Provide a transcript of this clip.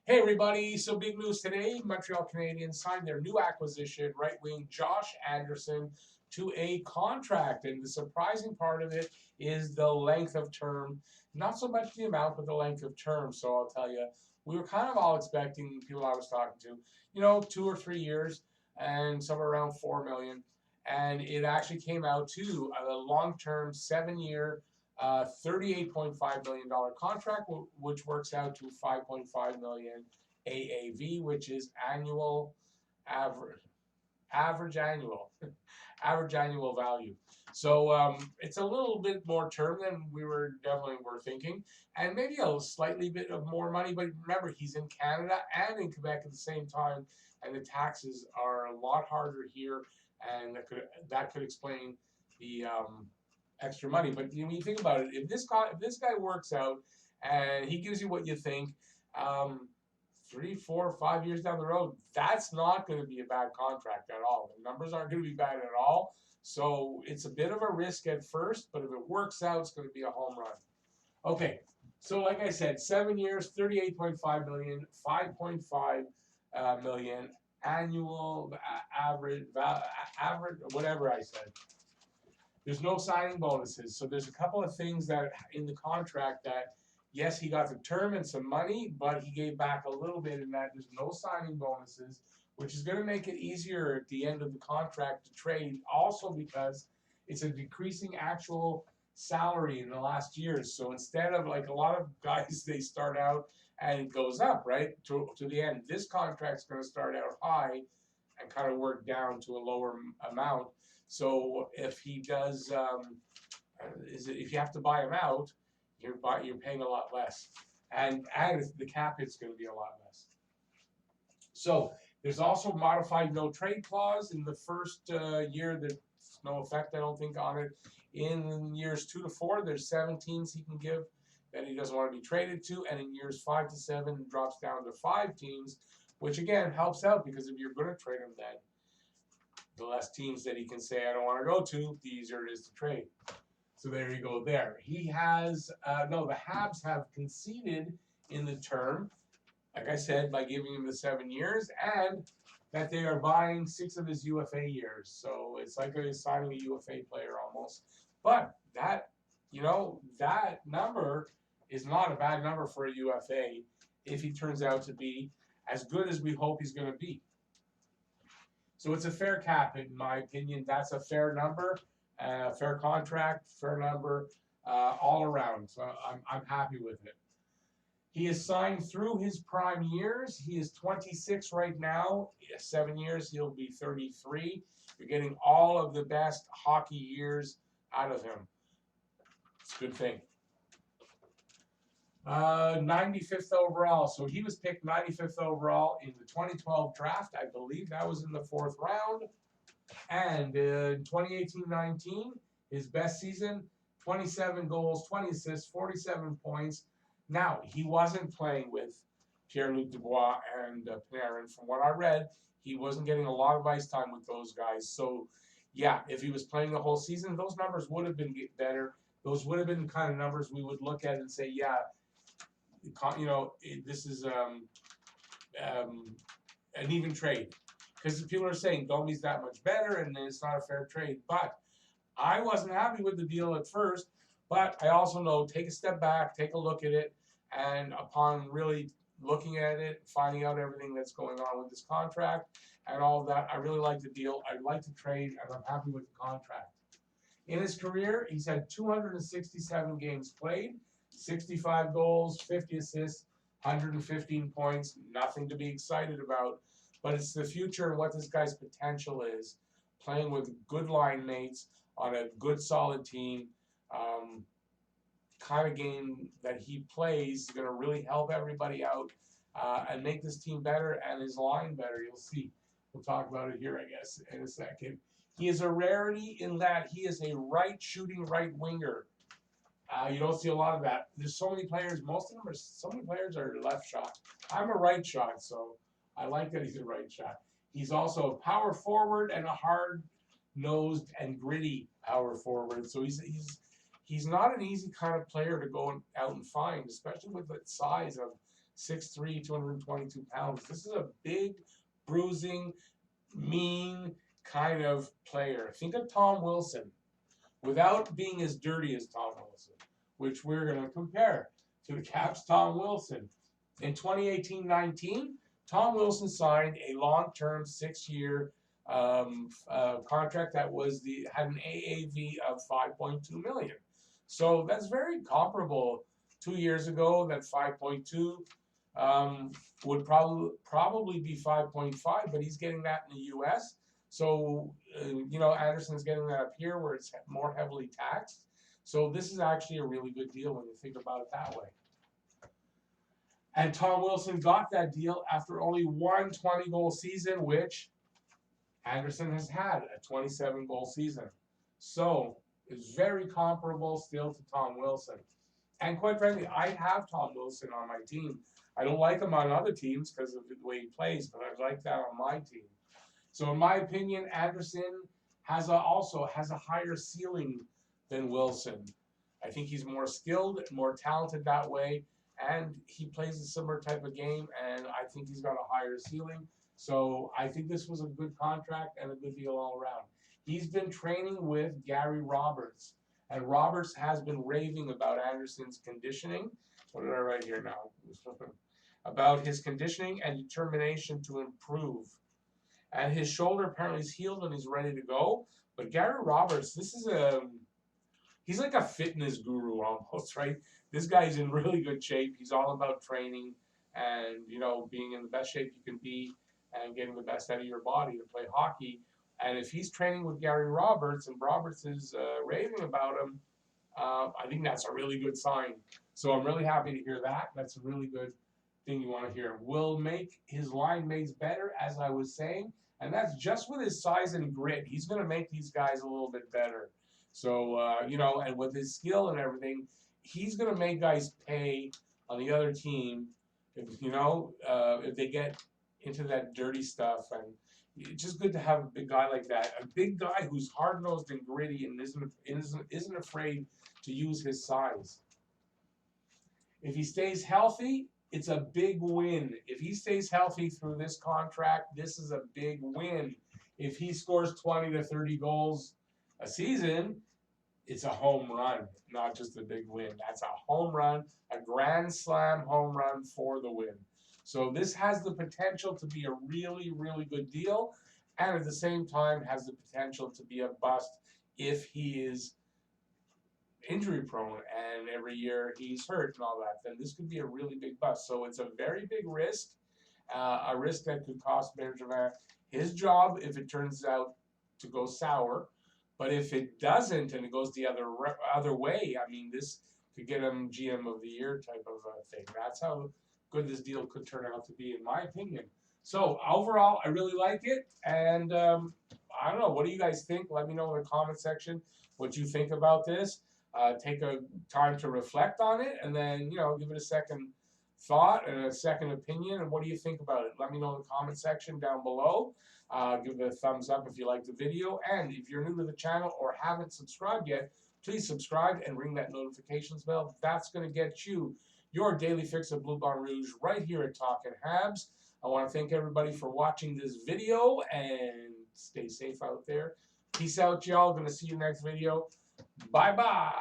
Hey everybody, so big news today. Montreal Canadiens signed their new acquisition, right wing Josh Anderson, to a contract. And the surprising part of it is the length of term. Not so much the amount, but the length of term. So I'll tell you, we were kind of all expecting people I was talking to, 2 or 3 years and somewhere around 4 million. And it actually came out to a long term 7 year $38.5 million contract, which works out to 5.5 million AAV, which is average average annual average annual value. So it's a little bit more term than we were thinking, and maybe a slightly bit of more money. But remember, he's in Canada and in Quebec at the same time, and the taxes are a lot harder here, and that could explain the extra money. But when you think about it, if this guy works out and he gives you what you think, um, 3, 4, 5 years down the road, that's not going to be a bad contract at all. The numbers aren't going to be bad at all. So it's a bit of a risk at first, but if it works out, it's going to be a home run. Okay, so like I said, 7 years, 38.5 million, 5.5 million annual average, whatever I said. There's no signing bonuses. So there's a couple of things that in the contract that, yes, he got the term and some money, but he gave back a little bit in that there's no signing bonuses, which is going to make it easier at the end of the contract to trade. Also because it's a decreasing actual salary in the last years. So instead of like a lot of guys, they start out and it goes up, right, to the end. This contract's going to start out high and kind of work down to a lower amount. So if he does, if you have to buy him out, you're paying a lot less, and the cap hit's going to be a lot less. So there's also modified no trade clause in the first year. There's no effect, I don't think, on it. In years 2 to 4, there's 7 teams he can give that he doesn't want to be traded to, and in years 5 to 7, it drops down to 5 teams, which again helps out because if you're going to trade him, then the less teams that he can say I don't want to go to, the easier it is to trade. So there you go. There he has the Habs have conceded in the term, like I said, by giving him the 7 years, and that they are buying 6 of his UFA years. So it's like signing a UFA player almost. But that number is not a bad number for a UFA if he turns out to be as good as we hope he's going to be. So it's a fair cap, in my opinion. That's a fair number, fair contract, fair number, all around. So I'm happy with it. He is signed through his prime years. He is 26 right now. 7 years, he'll be 33. You're getting all of the best hockey years out of him. It's a good thing. 95th overall. So he was picked 95th overall in the 2012 draft. I believe that was in the 4th round. And in 2018-19, his best season, 27 goals, 20 assists, 47 points. Now, he wasn't playing with Pierre-Luc Dubois and Panarin. From what I read, he wasn't getting a lot of ice time with those guys. So, yeah, if he was playing the whole season, those numbers would have been better. Those would have been the kind of numbers we would look at and say, yeah, this is an even trade. Because people are saying Domi's that much better and it's not a fair trade. But I wasn't happy with the deal at first. But I also know, take a step back, take a look at it, and upon really looking at it, finding out everything that's going on with this contract and all of that, I really like the deal. I'd like to trade, and I'm happy with the contract. In his career, he's had 267 games played, 65 goals, 50 assists, 115 points. Nothing to be excited about, but it's the future and what this guy's potential is. Playing with good line mates on a good, solid team. Kind of game that he plays is going to really help everybody out and make this team better and his line better. You'll see. We'll talk about it here, I guess, in a second. He is a rarity in that he is a shooting right winger. You don't see a lot of that. There's so many players. So many players are left shot. I'm a right shot, so I like that he's a right shot. He's also a power forward and a hard-nosed and gritty power forward. So he's not an easy kind of player to go out and find, especially with the size of 6'3", 222 pounds. This is a big, bruising, mean kind of player. Think of Tom Wilson without being as dirty as Tom Wilson, which we're going to compare to the Caps' Tom Wilson. In 2018-19, Tom Wilson signed a long-term 6-year contract that had an AAV of $5.2 million. So that's very comparable. 2 years ago, that 5.2 would probably be 5.5, but he's getting that in the U.S. So Anderson's getting that up here where it's more heavily taxed. So this is actually a really good deal when you think about it that way. And Tom Wilson got that deal after only one 20-goal season, which Anderson has had a 27-goal season. So it's very comparable still to Tom Wilson. And quite frankly, I have Tom Wilson on my team. I don't like him on other teams because of the way he plays, but I like that on my team. So in my opinion, Anderson also has a higher ceiling than Wilson. I think he's more skilled, more talented that way, and he plays a similar type of game, and I think he's got a higher ceiling. So I think this was a good contract and a good deal all around. He's been training with Gary Roberts, and Roberts has been raving about Anderson's conditioning. What did I write here now? About his conditioning and determination to improve. And his shoulder apparently is healed and he's ready to go. But Gary Roberts, he's like a fitness guru almost, right? This guy's in really good shape. He's all about training and, being in the best shape you can be and getting the best out of your body to play hockey. And if he's training with Gary Roberts and Roberts is raving about him, I think that's a really good sign. So I'm really happy to hear that. That's a really good thing you want to hear. Will make his line mates better, as I was saying, and that's just with his size and grit. He's going to make these guys a little bit better. So, and with his skill and everything, he's going to make guys pay on the other team, if they get into that dirty stuff. And it's just good to have a big guy like that, a big guy who's hard-nosed and gritty and isn't afraid to use his size. If he stays healthy, it's a big win. If he stays healthy through this contract, this is a big win. If he scores 20 to 30 goals a season, it's a home run, not just a big win. That's a home run, a grand slam home run for the win. So this has the potential to be a really, really good deal, and at the same time has the potential to be a bust if he is injury prone and every year he's hurt and all that. Then this could be a really big bust. So it's a very big risk, a risk that could cost Bergevin his job if it turns out to go sour. But if it doesn't and it goes the other way, I mean, this could get him GM of the year type of thing. That's how good this deal could turn out to be, in my opinion. So overall, I really like it. And I don't know, what do you guys think? Let me know in the comment section what you think about this. Take a time to reflect on it, and then give it a second thought and a second opinion. And what do you think about it? Let me know in the comment section down below. Give it a thumbs up if you like the video, and if you're new to the channel or haven't subscribed yet, please subscribe and ring that notifications bell. That's going to get you your daily fix of Blue Barn Rouge right here at Talkin' Habs. I want to thank everybody for watching this video, and stay safe out there. Peace out, y'all. Going to see you next video. Bye-bye.